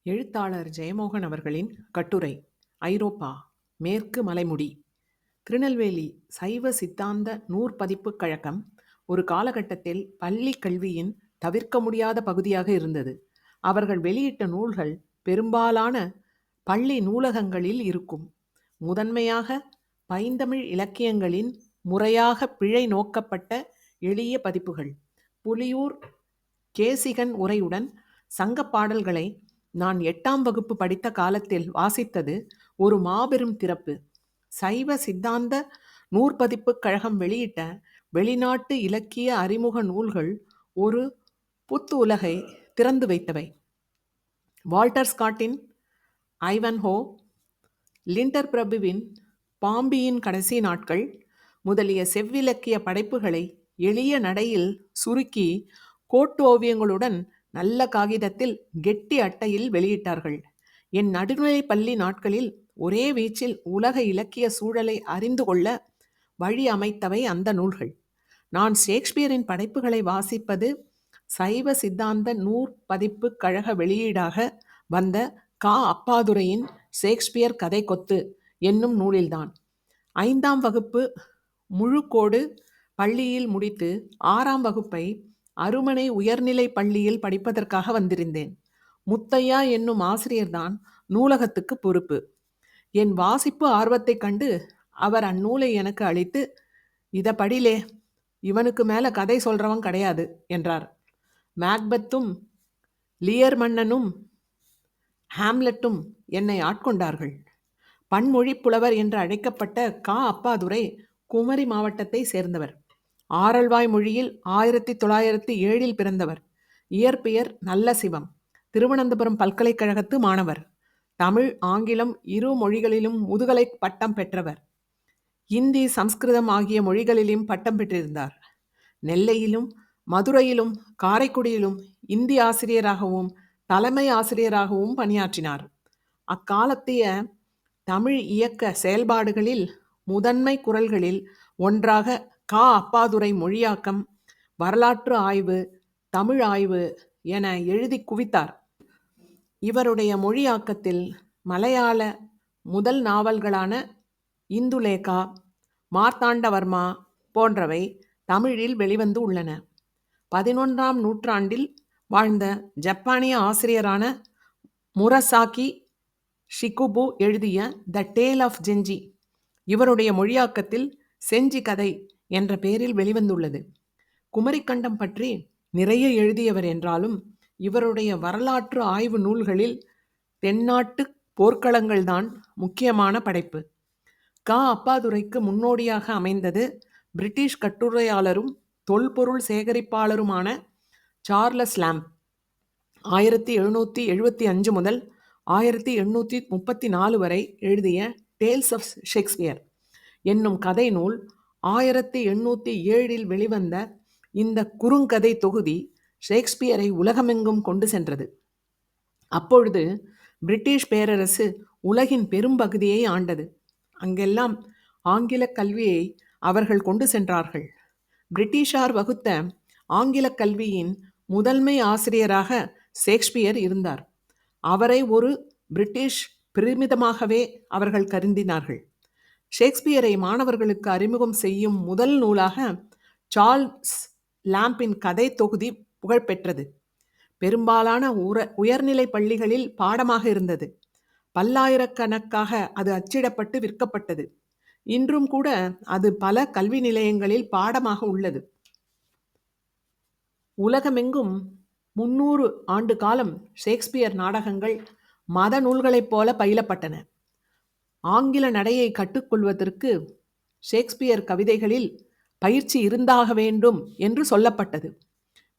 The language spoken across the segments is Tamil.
எழுத்தாளர் ஜெயமோகன் அவர்களின் கட்டுரை ஐரோப்பா மேற்கு மலைமுடி. திருநெல்வேலி சைவ சித்தாந்த நூற்பதிப்புக் கழகம் ஒரு காலகட்டத்தில் பள்ளி கல்வியின் தவிர்க்க முடியாத பகுதியாக இருந்தது. அவர்கள் வெளியிட்ட நூல்கள் பெரும்பாலான பள்ளி நூலகங்களில் இருக்கும். முதன்மையாக பைந்தமிழ் இலக்கியங்களின் முறையாக பிழை நோக்கப்பட்ட எளிய பதிப்புகள். புலியூர் கேசிகன் உரையுடன் சங்கப் பாடல்களை நான் 8ஆம் வகுப்பு படித்த காலத்தில் வாசித்தது ஒரு மாபெரும் திறப்பு. சைவ சித்தாந்த நூற்பதிப்புக் கழகம் வெளியிட்ட வெளிநாட்டு இலக்கிய அறிமுக நூல்கள் ஒரு புத்து உலகை திறந்து வைத்தவை. வால்டர் ஸ்காட்டின் ஐவன்ஹோ, லிண்டர் பிரபுவின் பாம்பியின் கடைசி நாட்கள் முதலிய செவ்விலக்கிய படைப்புகளை எளிய நடையில் சுருக்கி கோட்டு ஓவியங்களுடன் நல்ல காகிதத்தில் கெட்டி அட்டையில் வெளியிட்டார்கள். என் நடுநிலை பள்ளி நாட்களில் ஒரே வீச்சில் உலக இலக்கிய சூழலை அறிந்து கொள்ள வழி அமைத்தவை அந்த நூல்கள். நான் ஷேக்ஸ்பியரின் படைப்புகளை வாசிப்பது சைவ சித்தாந்த நூற்பதிப்பு கழக வெளியீடாக வந்த அப்பாதுரையின் ஷேக்ஸ்பியர் கதை கொத்து என்னும் நூலில்தான். 5ஆம் வகுப்பு முழுக்கோடு பள்ளியில் முடித்து 6ஆம் வகுப்பை அருமனை உயர்நிலை பள்ளியில் படிப்பதற்காக வந்திருந்தேன். முத்தையா என்னும் ஆசிரியர்தான் நூலகத்துக்கு பொறுப்பு. என் வாசிப்பு ஆர்வத்தைக் கண்டு அவர் அந்நூலை எனக்கு அளித்து, இதை படிலே, இவனுக்கு மேல கதை சொல்றவன் கிடையாது என்றார். மேக்பெத்தும் லியர் மன்னனும் ஹாம்லெட்டும் என்னை ஆட்கொண்டார்கள். பன்மொழி புலவர் என்று அழைக்கப்பட்ட அப்பாதுரை குமரி மாவட்டத்தை சேர்ந்தவர். ஆரல்வாய் மொழியில் 1907 பிறந்தவர். இயற்பெயர் நல்ல சிவம். திருவனந்தபுரம் பல்கலைக்கழகத்து மாணவர். தமிழ் ஆங்கிலம் இரு மொழிகளிலும் முதுகலை பட்டம் பெற்றவர். இந்தி சம்ஸ்கிருதம் ஆகிய மொழிகளிலும் பட்டம் பெற்றிருந்தார். நெல்லையிலும் மதுரையிலும் காரைக்குடியிலும் இந்தி ஆசிரியராகவும் தலைமை ஆசிரியராகவும் பணியாற்றினார். அக்காலத்திய தமிழ் இயக்க செயல்பாடுகளில் முதன்மை குரல்களில் ஒன்றாக அப்பாதுரை மொழியாக்கம், வரலாற்று ஆய்வு, தமிழ் ஆய்வு என எழுதி குவித்தார். இவருடைய மொழியாக்கத்தில் மலையாள முதல் நாவல்களான இந்துலேகா, மார்த்தாண்டவர்மா போன்றவை தமிழில் வெளிவந்து உள்ளன. 11ஆம் நூற்றாண்டில் வாழ்ந்த ஜப்பானிய ஆசிரியரான முரசாக்கி ஷிகுபு எழுதிய த டேல் ஆஃப் ஜெஞ்சி இவருடைய மொழியாக்கத்தில் செஞ்சி கதை என்ற பெயரில் வெளிவந்துள்ளது. குமரிக்கண்டம் பற்றி நிறைய எழுதியவர் என்றாலும் இவருடைய வரலாற்று ஆய்வு நூல்களில் தென்னாட்டு போர்க்களங்கள்தான் முக்கியமான படைப்பு. அப்பாதுரைக்கு முன்னோடியாக அமைந்தது பிரிட்டிஷ் கட்டுரையாளரும் தொல்பொருள் சேகரிப்பாளருமான சார்லஸ் லாம்ப் 1775 முதல் 1834 வரை எழுதிய டேல்ஸ் ஆஃப் ஷேக்ஸ்பியர் என்னும் கதை நூல் 1807 வெளிவந்த இந்த குறுங்கதை தொகுதி ஷேக்ஸ்பியரை உலகமெங்கும் கொண்டு சென்றது. அப்பொழுது பிரிட்டிஷ் பேரரசு உலகின் பெரும்பகுதியை ஆண்டது. அங்கெல்லாம் ஆங்கில கல்வியை அவர்கள் கொண்டு சென்றார்கள். பிரிட்டிஷார் வகுத்த ஆங்கில கல்வியின் முதன்மை ஆசிரியராக ஷேக்ஸ்பியர் இருந்தார். அவரை ஒரு பிரிட்டிஷ் பெருமிதமாகவே அவர்கள் கருதினார்கள். ஷேக்ஸ்பியரை மாணவர்களுக்கு அறிமுகம் செய்யும் முதல் நூலாக சார்ல்ஸ் லாம்பின் கதை தொகுதி புகழ்பெற்றது. பெரும்பாலான உயர்நிலை பள்ளிகளில் பாடமாக இருந்தது. பல்லாயிரக்கணக்காக அது அச்சிடப்பட்டு விற்கப்பட்டது. இன்றும் கூட அது பல கல்வி நிலையங்களில் பாடமாக உள்ளது. உலகமெங்கும் 300 ஆண்டு காலம் ஷேக்ஸ்பியர் நாடகங்கள் மத நூல்களைப் போல பயிலப்பட்டன. ஆங்கில நடையை கற்றுக்கொள்வதற்கு ஷேக்ஸ்பியர் கவிதைகளில் பயிற்சி இருந்தாக வேண்டும் என்று சொல்லப்பட்டது.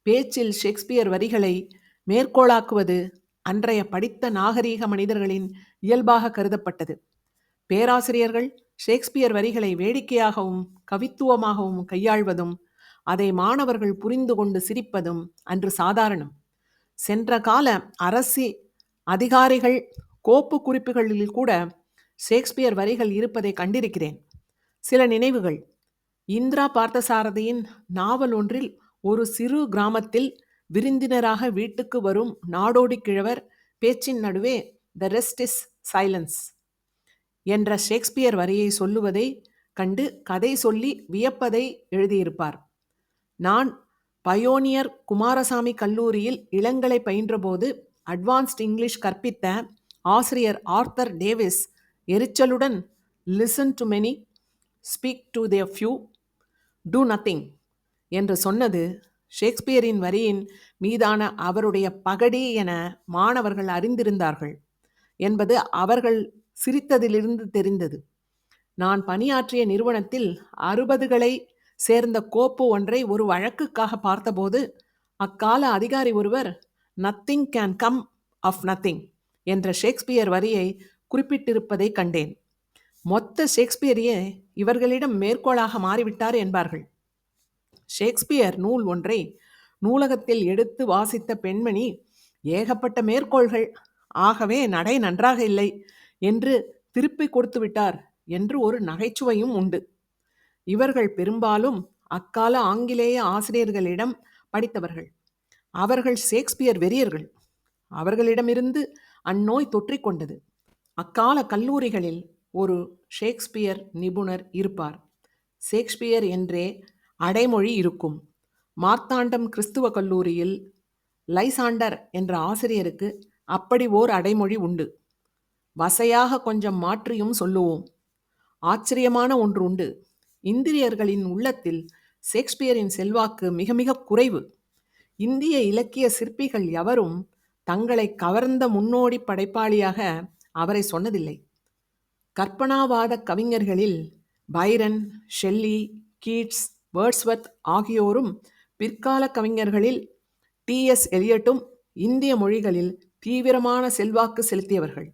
பேச்சில் ஷேக்ஸ்பியர் வரிகளை மேற்கோளாக்குவது அன்றைய படித்த நாகரீக மனிதர்களின் இயல்பாக கருதப்பட்டது. பேராசிரியர்கள் ஷேக்ஸ்பியர் வரிகளை வேடிக்கையாகவும் கவித்துவமாகவும் கையாள்வதும் அதை மாணவர்கள் புரிந்து கொண்டு சிரிப்பதும் அன்று சாதாரணம். சென்ற கால அரசி அதிகாரிகள் கோப்பு குறிப்புகளில் கூட ஷேக்ஸ்பியர் வரிகள் இருப்பதை கண்டிருக்கிறேன். சில நினைவுகள். இந்திரா பார்த்தசாரதியின் நாவல் ஒன்றில் ஒரு சிறு கிராமத்தில் விருந்தினராக வீட்டுக்கு வரும் நாடோடி கிழவர் பேச்சின் நடுவே த ரெஸ்ட் இஸ் சைலன்ஸ் என்ற ஷேக்ஸ்பியர் வரியை சொல்லுவதை கண்டு கதை சொல்லி வியப்பதை எழுதியிருப்பார். நான் பயோனியர் குமாரசாமி கல்லூரியில் இளங்கலை பயின்றபோது அட்வான்ஸ்ட் இங்கிலீஷ் கற்பித்த ஆசிரியர் ஆர்தர் டேவிஸ் எரிச்சலுடன் listen to many, speak to their few, do nothing என்று சொன்னது ஷேக்ஸ்பியரின் வரியின் மீதான அவருடைய பகடி என மாணவர்கள் அறிந்திருந்தார்கள் என்பது அவர்கள் சிரித்ததிலிருந்து தெரிந்தது. நான் பணியாற்றிய நிறுவனத்தில் 60களை சேர்ந்த கோப்பு ஒன்றை ஒரு வழக்குக்காக பார்த்தபோது அக்கால அதிகாரி ஒருவர் nothing can come of nothing என்ற ஷேக்ஸ்பியர் வரியை குறிப்பிட்டிருப்பதை கண்டேன். மொத்த ஷேக்ஸ்பியரையே இவர்களிடம் மேற்கோளாக மாறிவிட்டார் என்பார்கள். ஷேக்ஸ்பியர் நூல் ஒன்றை நூலகத்தில் எடுத்து வாசித்த பெண்மணி, ஏகப்பட்ட மேற்கோள்கள், ஆகவே நடை நன்றாக இல்லை என்று திருப்பி கொடுத்து விட்டார் என்று ஒரு நகைச்சுவையும் உண்டு. இவர்கள் பெரும்பாலும் அக்கால ஆங்கிலேய ஆசிரியர்களிடம் படித்தவர்கள். அவர்கள் ஷேக்ஸ்பியர் வெறியர்கள். அவர்களிடமிருந்து அந்நோய் தொற்றிக்கொண்டது. அக்கால கல்லூரிகளில் ஒரு ஷேக்ஸ்பியர் நிபுணர் இருப்பார். ஷேக்ஸ்பியர் என்றே அடைமொழி இருக்கும். மார்த்தாண்டம் கிறிஸ்துவ கல்லூரியில் லைசாண்டர் என்ற ஆசிரியருக்கு அப்படி ஓர் அடைமொழி உண்டு. வசையாக கொஞ்சம் மாற்றியும் சொல்லுவோம். ஆச்சரியமான ஒன்று உண்டு. இந்திரியர்களின் உள்ளத்தில் ஷேக்ஸ்பியரின் செல்வாக்கு மிக மிக குறைவு. இந்திய இலக்கிய சிற்பிகள் எவரும் தங்களை கவர்ந்த முன்னோடி படைப்பாளியாக அவரை சொன்னதில்லை. கற்பனாவாத கவிஞர்களில் பைரன், ஷெல்லி, கீட்ஸ், வேர்ட்ஸ்வர்த் ஆகியோரும், பிற்கால கவிஞர்களில் டி.எஸ். எலியட்டும் இந்திய மொழிகளில் தீவிரமான செல்வாக்கு செலுத்தியவர்கள்.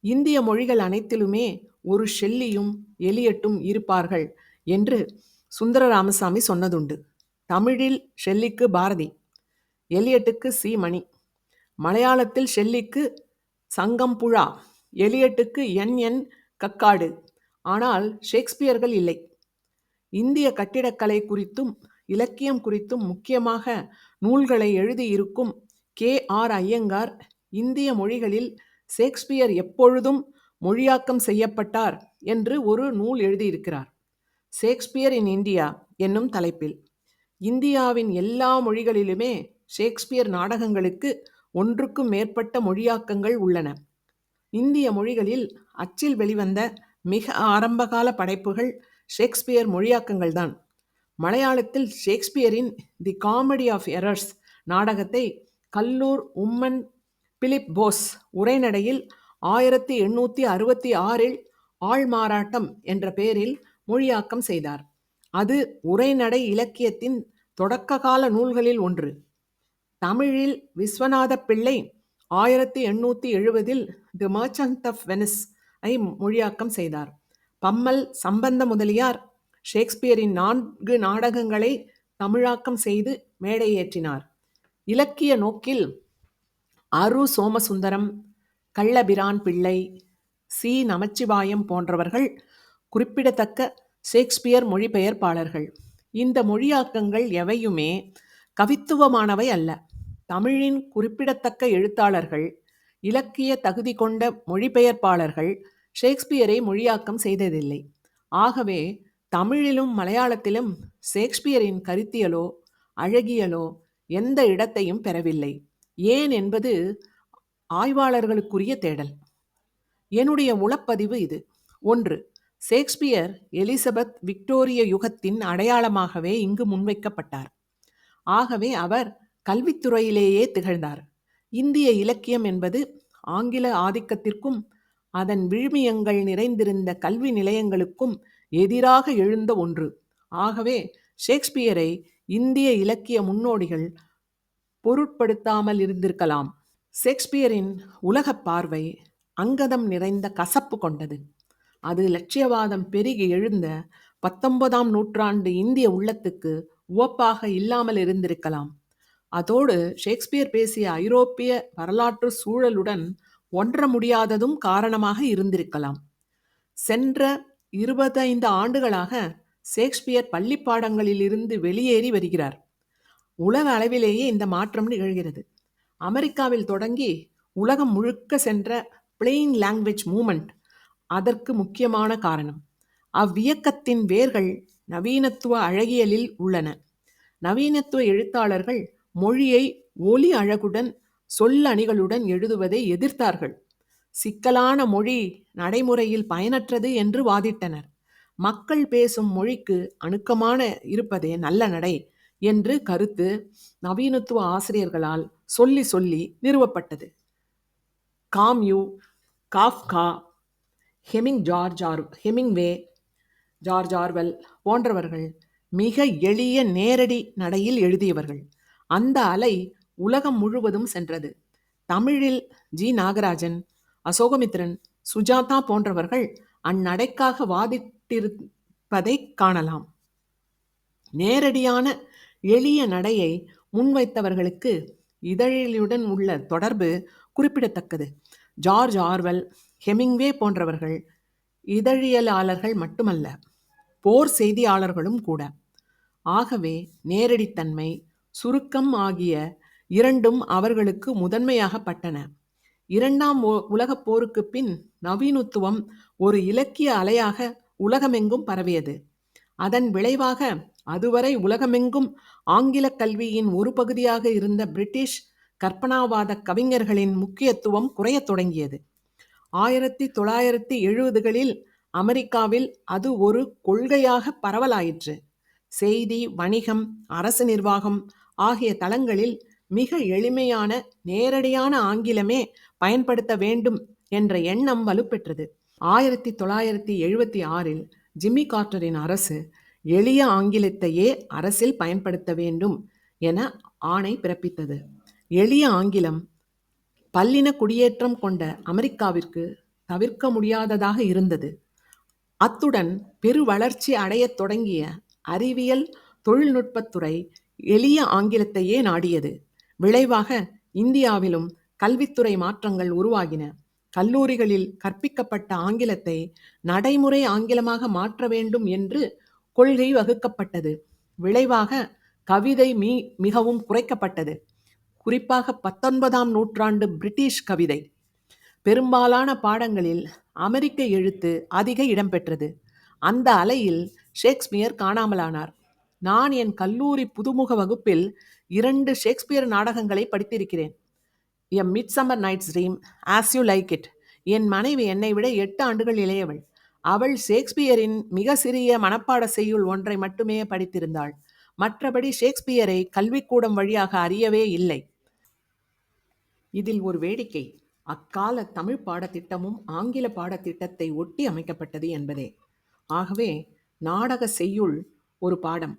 இந்திய மொழிகள் அனைத்திலுமே ஒரு ஷெல்லியும் எலியட்டும் இருப்பார்கள் என்று சுந்தர ராமசாமி சொன்னதுண்டு. தமிழில் ஷெல்லிக்கு பாரதி, எலியட்டுக்கு சி. மணி. மலையாளத்தில் ஷெல்லிக்கு சங்கம்புழா, எலியட்டுக்கு என் கக்காடு. ஆனால் ஷேக்ஸ்பியர்கள் இல்லை. இந்திய கட்டிடக்கலை குறித்தும் இலக்கியம் குறித்தும் முக்கியமாக நூல்களை எழுதியிருக்கும் கே.ஆர். ஐயங்கார் இந்திய மொழிகளில் ஷேக்ஸ்பியர் எப்பொழுதும் மொழியாக்கம் செய்யப்பட்டார் என்று ஒரு நூல் எழுதியிருக்கிறார். ஷேக்ஸ்பியர் இன் இந்தியா என்னும் தலைப்பில். இந்தியாவின் எல்லா மொழிகளிலுமே ஷேக்ஸ்பியர் நாடகங்களுக்கு ஒன்றுக்கும் மேற்பட்ட மொழியாக்கங்கள் உள்ளன. இந்திய மொழிகளில் அச்சில் வெளிவந்த மிக ஆரம்பகால படைப்புகள் ஷேக்ஸ்பியர் மொழியாக்கங்கள்தான். மலையாளத்தில் ஷேக்ஸ்பியரின் தி காமெடி ஆஃப் எரர்ஸ் நாடகத்தை கல்லூர் உம்மன் பிலிப் போஸ் உரைநடையில் 1866 ஆள்மாறாட்டம் என்ற பெயரில் மொழியாக்கம் செய்தார். அது உரைநடை இலக்கியத்தின் தொடக்ககால நூல்களில் ஒன்று. தமிழில் விஸ்வநாத பிள்ளை 1870 தி மர்ச்சன்ட் ஆஃப் வெனிஸ் ஐ மொழியாக்கம் செய்தார். பம்மல் சம்பந்த முதலியார் ஷேக்ஸ்பியரின் 4 நாடகங்களை தமிழாக்கம் செய்து மேடையேற்றினார். இலக்கிய நோக்கில் அரு சோமசுந்தரம், கள்ளபிரான் பிள்ளை, சி. நமச்சிவாயம் போன்றவர்கள் குறிப்பிடத்தக்க ஷேக்ஸ்பியர் மொழிபெயர்ப்பாளர்கள். இந்த மொழியாக்கங்கள் எவையுமே கவித்துவமானவை அல்ல. தமிழின் குறிப்பிடத்தக்க எழுத்தாளர்கள், இலக்கிய தகுதி கொண்ட மொழிபெயர்ப்பாளர்கள் ஷேக்ஸ்பியரை மொழியாக்கம் செய்ததில்லை. ஆகவே தமிழிலும் மலையாளத்திலும் ஷேக்ஸ்பியரின் கருத்தியலோ அழகியலோ எந்த இடத்தையும் பெறவில்லை. ஏன் என்பது ஆய்வாளர்களுக்குரிய தேடல். என்னுடைய உளப்பதிவு இது. 1. ஷேக்ஸ்பியர் எலிசபெத் விக்டோரிய யுகத்தின் அடையாளமாகவே இங்கு முன்வைக்கப்பட்டார். ஆகவே அவர் கல்வித்துறையிலேயே திகழ்ந்தார். இந்திய இலக்கியம் என்பது ஆங்கில ஆதிக்கத்திற்கும் அதன் விழுமியங்கள் நிறைந்திருந்த கல்வி நிலையங்களுக்கும் எதிராக எழுந்த ஒன்று. ஆகவே ஷேக்ஸ்பியரை இந்திய இலக்கிய முன்னோடிகள் பொருட்படுத்தாமல் இருந்திருக்கலாம். ஷேக்ஸ்பியரின் உலகப் பார்வை அங்கதம் நிறைந்த கசப்பு கொண்டது. அது லட்சியவாதம் பெருகி எழுந்த 19ஆம் நூற்றாண்டு இந்திய உள்ளத்துக்கு உவப்பாக இல்லாமல் இருந்திருக்கலாம். அதோடு ஷேக்ஸ்பியர் பேசிய ஐரோப்பிய வரலாற்று சூழலுடன் ஒன்ற முடியாததும் காரணமாக இருந்திருக்கலாம். சென்ற 25 ஆண்டுகளாக ஷேக்ஸ்பியர் பள்ளிப்பாடங்களிலிருந்து வெளியேறி வருகிறார். உலக அளவிலேயே இந்த மாற்றம் நிகழ்கிறது. அமெரிக்காவில் தொடங்கி உலகம் முழுக்க சென்ற பிளெயின் லாங்குவேஜ் மூமெண்ட் அதற்கு முக்கியமான காரணம். அவ்வியக்கத்தின் வேர்கள் நவீனத்துவ அழகியலில் உள்ளன. நவீனத்துவ எழுத்தாளர்கள் மொழியை ஒலி அழகுடன் சொல்லணிகளுடன் எழுதுவதை எதிர்த்தார்கள். சிக்கலான மொழி நடைமுறையில் பயனற்றது என்று வாதிட்டனர். மக்கள் பேசும் மொழிக்கு அணுக்கமான இருப்பதே நல்ல நடை என்று கருத்து நவீனத்துவ ஆசிரியர்களால் சொல்லி சொல்லி நிறுவப்பட்டது. Camus, Kafka, Hemingway, George Orwell போன்றவர்கள் மிக எளிய நேரடி நடையில் எழுதியவர்கள். அந்த அலை உலகம் முழுவதும் சென்றது. தமிழில் ஜி. நாகராஜன், அசோகமித்திரன், சுஜாதா போன்றவர்கள் அந்நடைக்காக வாதிட்டிருப்பதை காணலாம். நேரடியான எளிய நடையை முன்வைத்தவர்களுக்கு இதழிலுடன் உள்ள தொடர்பு குறிப்பிடத்தக்கது. ஜார்ஜ் ஆர்வெல், ஹெமிங்வே போன்றவர்கள் இதழியலாளர்கள் மட்டுமல்ல, போர் செய்தியாளர்களும் கூட. ஆகவே நேரடித்தன்மை, சுருக்கம் ஆகிய இரண்டும் அவர்களுக்கு முதன்மையாகப்பட்டன. இரண்டாம் உலகப் போருக்கு பின் நவீனத்துவம் ஒரு இலக்கிய அலையாக உலகமெங்கும் பரவியது. அதன் விளைவாக அதுவரை உலகமெங்கும் ஆங்கில கல்வியின் ஒரு பகுதியாக இருந்த பிரிட்டிஷ் கற்பனாவாத கவிஞர்களின் முக்கியத்துவம் குறையத் தொடங்கியது. 1970களில் அமெரிக்காவில் அது ஒரு கொள்கையாக பரவலாயிற்று. செய்தி, வணிகம், அரசு நிர்வாகம் ஆகிய தளங்களில் மிக எளிமையான நேரடியான ஆங்கிலமே பயன்படுத்த வேண்டும் என்ற எண்ணம் வலுப்பெற்றது. 1976இல் ஜிம்மி கார்ட்டரின் அரசு எளிய ஆங்கிலத்தையே அரசில் பயன்படுத்த வேண்டும் என ஆணை பிறப்பித்தது. எளிய ஆங்கிலம் பல்லின குடியேற்றம் கொண்ட அமெரிக்காவிற்கு தவிர்க்க முடியாததாக இருந்தது. அத்துடன் பெரு வளர்ச்சி அடையத் தொடங்கிய அறிவியல் தொழில்நுட்பத்துறை எளிய ஆங்கிலத்தையே நாடியது. விளைவாக இந்தியாவிலும் கல்வித்துறை மாற்றங்கள் உருவாகின. கல்லூரிகளில் கற்பிக்கப்பட்ட ஆங்கிலத்தை நடைமுறை ஆங்கிலமாக மாற்ற வேண்டும் என்று கொள்கை வகுக்கப்பட்டது. விளைவாக கவிதை மிகவும் குறைக்கப்பட்டது. குறிப்பாக 19ஆம் நூற்றாண்டு பிரிட்டிஷ் கவிதை. பெரும்பாலான பாடங்களில் அமெரிக்க எழுத்து அதிக இடம்பெற்றது. அந்த அலையில் ஷேக்ஸ்பியர் காணாமலானார். நான் என் கல்லூரி புதுமுக வகுப்பில் 2 ஷேக்ஸ்பியர் நாடகங்களை படித்திருக்கிறேன். A midsummer night's dream, as you like it. என் மனைவி என்னை விட 8 ஆண்டுகள் இளையவள். அவள் ஷேக்ஸ்பியரின் மிக சிறிய மனப்பாட செய்யுள் ஒன்றை மட்டுமே படித்திருந்தாள். மற்றபடி ஷேக்ஸ்பியரை கல்விக்கூடம் வழியாக அறியவே இல்லை. இதில் ஒரு வேடிக்கை, அக்கால தமிழ் பாடத்திட்டமும் ஆங்கில பாடத்திட்டத்தை ஒட்டி அமைக்கப்பட்டது என்பதே. ஆகவே நாடக செய்யுள் ஒரு பாடம்.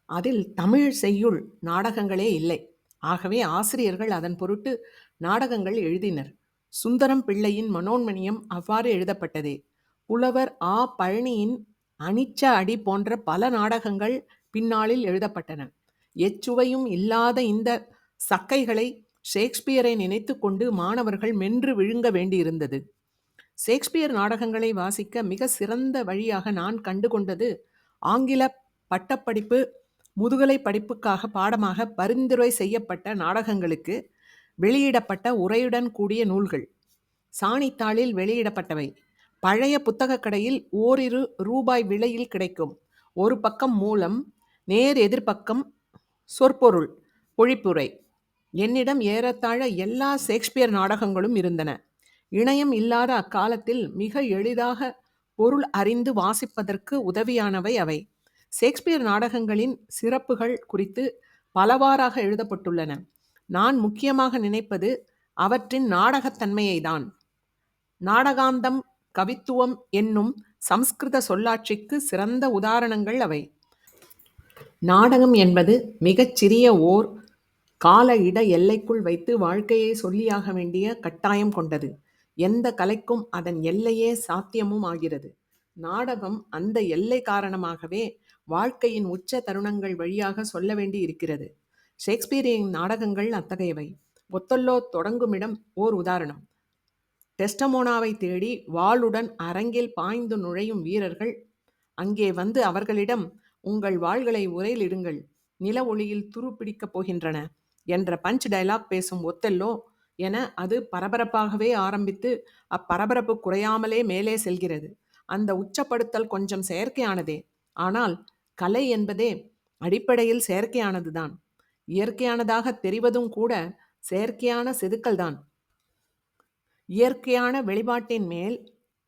அதில் தமிழ் செய்யுள் நாடகங்களே இல்லை. ஆகவே ஆசிரியர்கள் அதன் பொருட்டு நாடகங்கள் எழுதினர். சுந்தரம் பிள்ளையின் மனோன்மணியம் அவ்வாறு எழுதப்பட்டதே. புலவர் ஆ. பழனியின் அனிச்ச அடி போன்ற பல நாடகங்கள் பின்னாளில் எழுதப்பட்டன. எச்சுவையும் இல்லாத இந்த சக்கைகளை ஷேக்ஸ்பியரை நினைத்து கொண்டு மாணவர்கள் மென்று விழுங்க வேண்டியிருந்தது. ஷேக்ஸ்பியர் நாடகங்களை வாசிக்க மிக சிறந்த வழியாக நான் கண்டுகொண்டது ஆங்கில பட்டப்படிப்பு முதுகலை படிப்புக்காக பாடமாக பரிந்துரை செய்யப்பட்ட நாடகங்களுக்கு வெளியிடப்பட்ட உரையுடன் கூடிய நூல்கள். சாணித்தாளில் வெளியிடப்பட்டவை. பழைய புத்தகக் கடையில் ஓரிரு ரூபாய் விலையில் கிடைக்கும். ஒரு பக்கம் மூலம், நேர் எதிர்பக்கம் சொற்பொருள், பொழிப்புரை. என்னிடம் ஏறத்தாழ எல்லா ஷேக்ஸ்பியர் நாடகங்களும் இருந்தன. இணையம் இல்லாத அக்காலத்தில் மிக எளிதாக பொருள் அறிந்து வாசிப்பதற்கு உதவியானவை அவை. ஷேக்ஸ்பியர் நாடகங்களின் சிறப்புகள் குறித்து பலவாறாக எழுதப்பட்டுள்ளன. நான் முக்கியமாக நினைப்பது அவற்றின் நாடகத்தன்மையைதான். நாடகாந்தம், கவித்துவம் என்னும் சம்ஸ்கிருத சொல்லாட்சிக்கு சிறந்த உதாரணங்கள் அவை. நாடகம் என்பது மிகச் சிறிய ஓர் கால இட எல்லைக்குள் வைத்து வாழ்க்கையை சொல்லியாக வேண்டிய கட்டாயம் கொண்டது. எந்த கலைக்கும் அதன் எல்லையே சாத்தியமும் ஆகிறது. நாடகம் அந்த எல்லை காரணமாகவே வாழ்க்கையின் உச்ச தருணங்கள் வழியாக சொல்ல வேண்டி இருக்கிறது. ஷேக்ஸ்பியரின் நாடகங்கள் அத்தகையவை. ஒத்தல்லோ தொடங்குமிடம் ஓர் உதாரணம். டெஸ்டமோனாவை தேடி வாளுடன் அரங்கில் பாய்ந்து நுழையும் வீரர்கள் அங்கே வந்து அவர்களிடம், உங்கள் வாள்களை உறையிலிடுங்கள், நில ஒளியில் துரு பிடிக்கப் போகின்றன என்ற பஞ்ச் டயலாக் பேசும் ஒத்தெல்லோ என அது பரபரப்பாகவே ஆரம்பித்து அப்பரபரப்பு குறையாமலே மேலே செல்கிறது. அந்த உச்சப்படுத்தல் கொஞ்சம் செயற்கையானதே. ஆனால் கலை என்பதே அடிப்படையில் செயற்கையானதுதான். இயற்கையானதாக தெரிவதும் கூட செயற்கையான செதுக்கல்தான். இயற்கையான வெளிப்பாட்டின் மேல்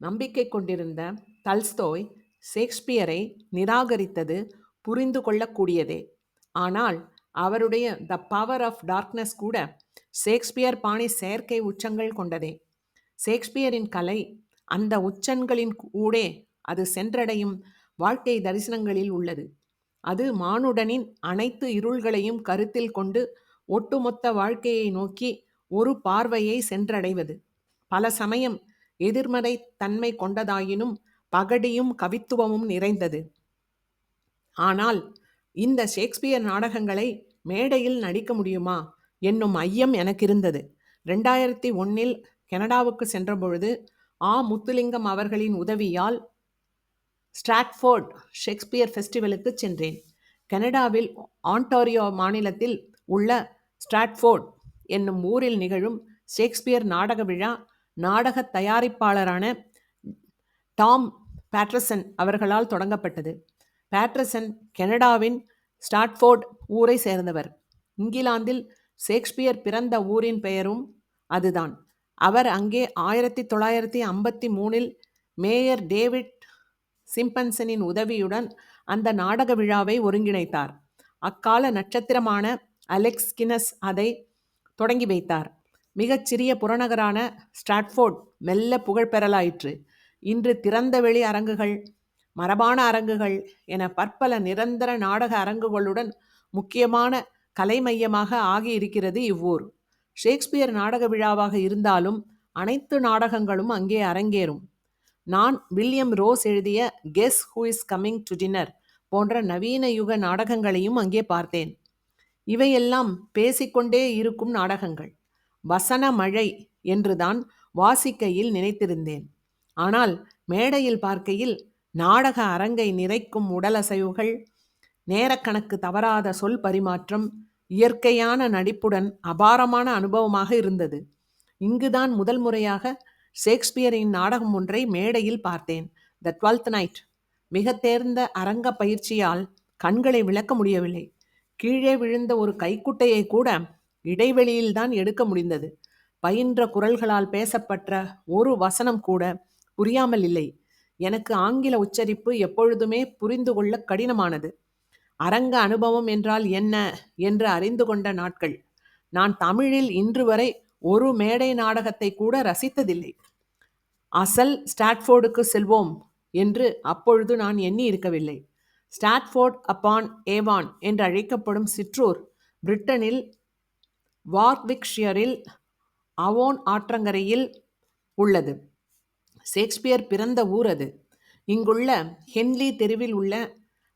நம்பிக்கை கொண்டிருந்த தல்ஸ்தோய் ஷேக்ஸ்பியரை நிராகரித்தது புரிந்து கொள்ளக்கூடியதே. ஆனால் அவருடைய த பவர் ஆஃப் டார்க்னஸ் கூட ஷேக்ஸ்பியர் பாணி செயற்கை உச்சங்கள் கொண்டதே. ஷேக்ஸ்பியரின் கலை அந்த உச்சங்களின் ஊடே அது சென்றடையும் வாழ்க்கை தரிசனங்களில் உள்ளது. அது மானுடனின் அனைத்து இருள்களையும் கருத்தில் கொண்டு ஒட்டுமொத்த வாழ்க்கையை நோக்கி ஒரு பார்வையை சென்றடைவது. பல சமயம் எதிர்மறை தன்மை கொண்டதாயினும் பகடியும் கவித்துவமும் நிறைந்தது. ஆனால் இந்த ஷேக்ஸ்பியர் நாடகங்களை மேடையில் நடிக்க முடியுமா என்னும் ஐயம் எனக்கு இருந்தது. 2001 கனடாவுக்கு சென்றபொழுது முத்துலிங்கம் அவர்களின் உதவியால் ஸ்ட்ராட்ஃபோர்ட் ஷேக்ஸ்பியர் ஃபெஸ்டிவலுக்கு சென்றேன். கனடாவில் ஆன்டாரியோ மாநிலத்தில் உள்ள ஸ்ட்ராட்ஃபோர்ட் என்னும் ஊரில் நிகழும் ஷேக்ஸ்பியர் நாடக விழா நாடக தயாரிப்பாளரான டாம் பேட்டர்சன் அவர்களால் தொடங்கப்பட்டது. பேட்டர்சன் கனடாவின் ஸ்டாட்ஃபோர்ட் ஊரை சேர்ந்தவர். இங்கிலாந்தில் ஷேக்ஸ்பியர் பிறந்த ஊரின் பெயரும் அதுதான். அவர் அங்கே 1953 மேயர் டேவிட் சிம்பன்சனின் உதவியுடன் அந்த நாடக விழாவை ஒருங்கிணைத்தார். அக்கால நட்சத்திரமான அலெக்ஸ் கினஸ் அதை தொடங்கி வைத்தார். மிகச்சிறிய புறநகரான ஸ்ட்ராட்ஃபோர்ட் மெல்ல புகழ் பெறலாயிற்று. இன்று திறந்தவெளி அரங்குகள், மரபான அரங்குகள் என பற்பல நிரந்தர நாடக அரங்குகளுடன் முக்கியமான கலை மையமாக ஆகியிருக்கிறது இவ்வூர். ஷேக்ஸ்பியர் நாடக விழாவாக இருந்தாலும் அனைத்து நாடகங்களும் அங்கே அரங்கேறும். நான் வில்லியம் ரோஸ் எழுதிய guess who is coming to dinner போன்ற நவீன யுக நாடகங்களையும் அங்கே பார்த்தேன். இவையெல்லாம் பேசிக்கொண்டே இருக்கும் நாடகங்கள். வசன மழை என்றுதான் வாசிக்கையில் நினைத்திருந்தேன். ஆனால் மேடையில் பார்க்கையில் நாடக அரங்கை நிறைக்கும் உடலசைவுகள், நேரக்கணக்கு தவறாத சொல் பரிமாற்றம், இயற்கையான நடிப்புடன் அபாரமான அனுபவமாக இருந்தது. இங்குதான் முதல் முறையாக ஷேக்ஸ்பியரின் நாடகம் ஒன்றை மேடையில் பார்த்தேன். த 12th நைட். மிக தேர்ந்த அரங்க பயிற்சியால் கண்களை விளக்க முடியவில்லை. கீழே விழுந்த ஒரு கைக்குட்டையை கூட இடைவெளியில்தான் எடுக்க முடிந்தது. பயின்ற குரல்களால் பேசப்பட்ட ஒரு வசனம் கூட புரியாமல் இல்லை. எனக்கு ஆங்கில உச்சரிப்பு எப்பொழுதுமே புரிந்து கொள்ள கடினமானது. அரங்க அனுபவம் என்றால் என்ன என்று அறிந்து கொண்ட நாட்கள். நான் தமிழில் இன்று வரை ஒரு மேடை நாடகத்தை கூட ரசித்ததில்லை. அசல் ஸ்டாட்ஃபோர்டுக்கு செல்வோம் என்று அப்பொழுது நான் எண்ணி இருக்கவில்லை. ஸ்டாட்ஃபோர்ட் அப்பான் ஏவான் என்று அழைக்கப்படும் சிற்றூர் பிரிட்டனில் வார்விக்ஷியரில் அவோன் ஆற்றங்கரையில் உள்ளது. ஷேக்ஸ்பியர் பிறந்த ஊர் அது. இங்குள்ள ஹென்லி தெருவில் உள்ள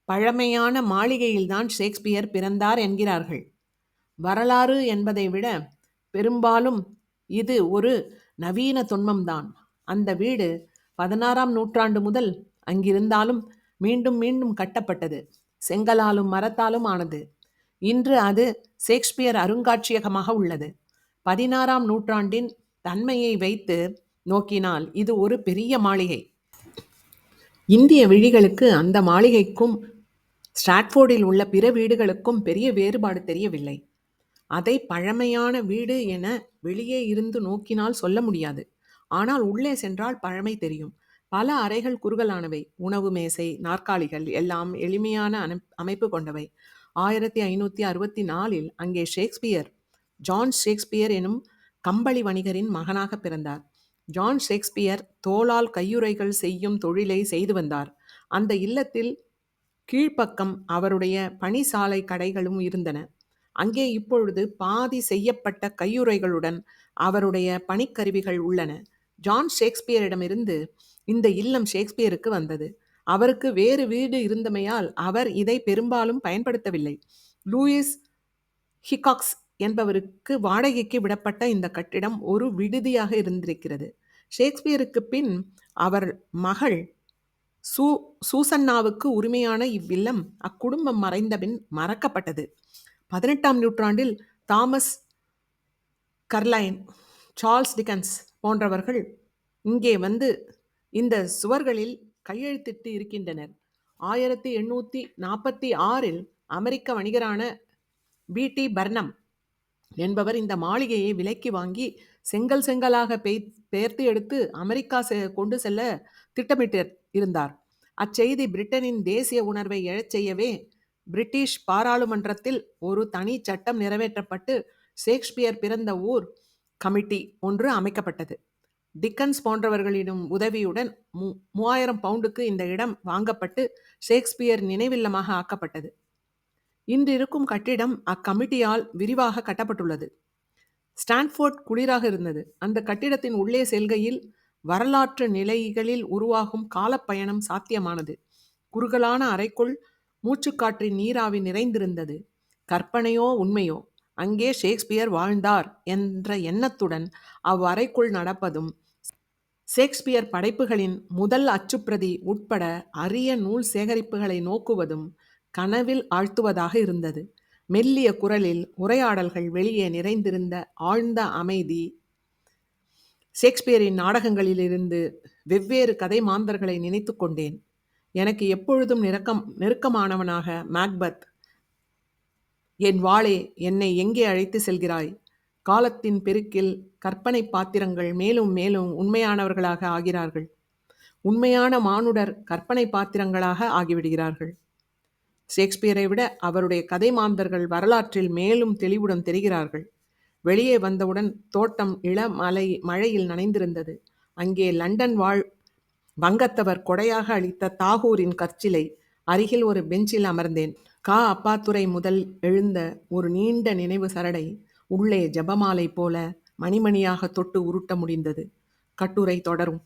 பழமையான மாளிகையில்தான் ஷேக்ஸ்பியர் பிறந்தார் என்கிறார்கள். வரலாறு என்பதை விட பெரும்பாலும் இது ஒரு நவீன தொன்மம்தான். அந்த வீடு 16ஆம் நூற்றாண்டு முதல் அங்கிருந்தாலும் மீண்டும் மீண்டும் கட்டப்பட்டது. செங்கலாலும் மரத்தாலும் ஆனது. இன்று அது ஷேக்ஸ்பியர் அருங்காட்சியகமாக உள்ளது. 16ஆம் நூற்றாண்டின் தன்மையை வைத்து நோக்கினால் இது ஒரு பெரிய மாளிகை. இந்திய விழிகளுக்கு அந்த மாளிகைக்கும் ஸ்ட்ராட்ஃபோர்டில் உள்ள பிற வீடுகளுக்கும் பெரிய வேறுபாடு தெரியவில்லை. அதை பழமையான வீடு என வெளியே இருந்து நோக்கினால் சொல்ல முடியாது. ஆனால் உள்ளே சென்றால் பழமை தெரியும். பல அறைகள் குறுகலானவை. உணவு மேசை, நாற்காலிகள் எல்லாம் எளிமையான அமைப்பு கொண்டவை. 1564 அங்கே ஷேக்ஸ்பியர், ஜான் ஷேக்ஸ்பியர் எனும் கம்பளி வணிகரின் மகனாக பிறந்தார். ஜான் ஷேக்ஸ்பியர் தோளால் கையுறைகள் செய்யும் தொழிலை செய்து வந்தார். அந்த இல்லத்தில் கீழ்ப்பக்கம் அவருடைய பணிசாலை கடைகளும் இருந்தன. அங்கே இப்பொழுது பாதி செய்யப்பட்ட கையுறைகளுடன் அவருடைய பணிக்கருவிகள் உள்ளன. ஜான் ஷேக்ஸ்பியரிடமிருந்து இந்த இல்லம் ஷேக்ஸ்பியருக்கு வந்தது. அவருக்கு வேறு வீடு இருந்தமையால் அவர் இதை பெரும்பாலும் பயன்படுத்தவில்லை. லூயிஸ் ஹிகாக்ஸ் என்பவருக்கு வாடகைக்கு விடப்பட்ட இந்த கட்டிடம் ஒரு விடுதியாக இருந்திருக்கிறது. ஷேக்ஸ்பியருக்கு பின் அவர் மகள் சூசன்னாவுக்கு உரிமையான இவ்வில்லம் அக்குடும்பம் மறைந்தபின் மறக்கப்பட்டது. 18ஆம் நூற்றாண்டில் தாமஸ் கர்லைன் சார்ல்ஸ் டிக்கன்ஸ் போன்றவர்கள் இங்கே வந்து இந்த சுவர்களில் கையெழுத்திட்டு இருக்கின்றனர். 1846இல் அமெரிக்க வணிகரான B.T. பர்னம் என்பவர் இந்த மாளிகையை விலைக்கு வாங்கி செங்கல் செங்கலாக பெயர்த்து எடுத்து அமெரிக்கா கொண்டு செல்ல திட்டமிட்டு இருந்தார். அச்செய்தி பிரிட்டனின் தேசிய உணர்வை எழச் செய்யவே பிரிட்டிஷ் பாராளுமன்றத்தில் ஒரு தனி சட்டம் நிறைவேற்றப்பட்டு ஷேக்ஸ்பியர் பிறந்த ஊர் கமிட்டி ஒன்று அமைக்கப்பட்டது. டிக்கன்ஸ் போன்றவர்களின் உதவியுடன் 3000 பவுண்டுக்கு இந்த இடம் வாங்கப்பட்டு ஷேக்ஸ்பியர் நினைவில்லமாக ஆக்கப்பட்டது. இன்று இருக்கும் கட்டிடம் அக்கமிட்டியால் விரிவாக கட்டப்பட்டுள்ளது. ஸ்டான்ஃபோர்ட் குளிராக இருந்தது. அந்த கட்டிடத்தின் உள்ளே செல்கையில் வரலாற்று நிலைகளில் உருவாகும் காலப்பயணம் சாத்தியமானது. குறுகலான அறைக்குள் மூச்சுக்காற்றின் நீராவி நிறைந்திருந்தது. கற்பனையோ உண்மையோ, அங்கே ஷேக்ஸ்பியர் வாழ்ந்தார் என்ற எண்ணத்துடன் அவ்வறைக்குள் நடப்பதும், ஷேக்ஸ்பியர் படைப்புகளின் முதல் அச்சுப்பிரதி உட்பட அரிய நூல் சேகரிப்புகளை நோக்குவதும் கனவில் ஆழ்த்துவதாக இருந்தது. மெல்லிய குரலில் உரையாடல்கள் வெளியே நிறைந்திருந்த ஆழ்ந்த அமைதி. ஷேக்ஸ்பியரின் நாடகங்களிலிருந்து வெவ்வேறு கதை மாந்தர்களை நினைத்து கொண்டேன். எனக்கு எப்பொழுதும் நெருக்கமானவனாக மேக்பத், என் வாளே, என்னை எங்கே அழைத்து செல்கிறாய்? காலத்தின் பெருக்கில் கற்பனை பாத்திரங்கள் மேலும் மேலும் உண்மையானவர்களாக ஆகிறார்கள். உண்மையான மானுடர் கற்பனை பாத்திரங்களாக ஆகிவிடுகிறார்கள். ஷேக்ஸ்பியரை விட அவருடைய கதை மாந்தர்கள் வரலாற்றில் மேலும் தெளிவுடன் தெரிகிறார்கள். வெளியே வந்தவுடன் தோட்டம் மழையில் நனைந்திருந்தது. அங்கே லண்டன் வாழ் வங்கத்தவர் கொடையாக அளித்த தாகூரின் கற்சிலை அருகில் ஒரு பெஞ்சில் அமர்ந்தேன். அப்பாத்துரை முதல் எழுந்த ஒரு நீண்ட நினைவு சரடை உள்ளே ஜபமாலை போல மணிமணியாக தொட்டு உருட்ட முடிந்தது. கட்டுரை தொடரும்.